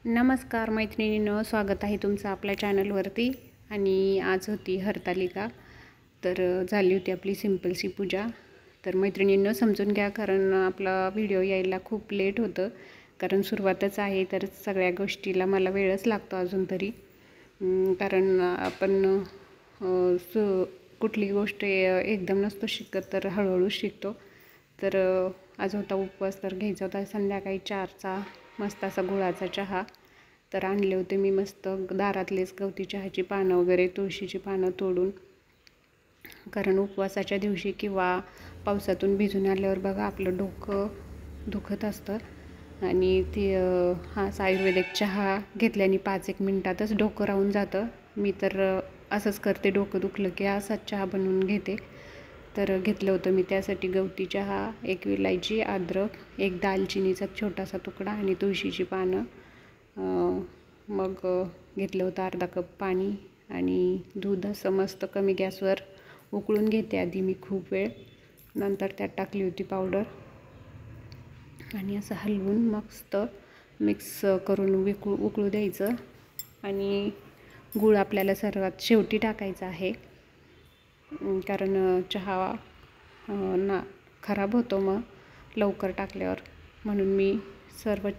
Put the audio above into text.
नमस्कार मैत्रिणींनो, स्वागत आहे तुमचं आपल्या चॅनलवरती। आणि आज होती हरतालिका, तर झाली होती आपली सिंपलसी पूजा। तर मैत्रिणींनो समजून घ्या, कारण आपला व्हिडिओ यायला खूप लेट होतं, कारण सुरुवातच आहे, तर सगळ्या गोष्टीला मला वेळच लागतो अजून तरी। कारण आपण कुठली गोष्ट एकदम नसतो शिकत, तर हळूहळू शिकतो। तर आज होता उपवास, तर घ्यायचा होता संध्याकाळी 4चा मस्त असा गुळाचा चहा। तर आणले होते मी मस्त दारातलेच गवती चहाची पानं वगैरे, तुळशीची पानं तोडून, कारण उपवासाच्या दिवशी किंवा पावसातून भिजून आल्यावर बघा आपलं डोकं दुखत असतं, आणि ती हा आयुर्वेदिक चहा घेतल्याने 5-1 मिनिटातच डोकं राहून जातं। मी तर असंच करते, डोकं दुखलं की असाच चहा बनवून घेते। तर घेतलं होतं मी त्यासाठी गवती चहा, 1 विलायची, अद्रक, 1 दालचिनीचा छोटासा तुकडा आणि तुळशीची पानं। मग घेतलं होतं अर्धा कप पाणी आणि दूध। असं मस्त कमी गॅसवर उकळून घेते आधी मी खूप वेळ, नंतर त्यात टाकली होती पावडर आणि असं हलवून मस्त मिक्स करून उकळू द्यायचं। आणि गूळ आपल्याला सर्वात शेवटी टाकायचा आहे, कारण चहा खराब होतो मग लवकर टाकल्यावर, म्हणून मी सर्व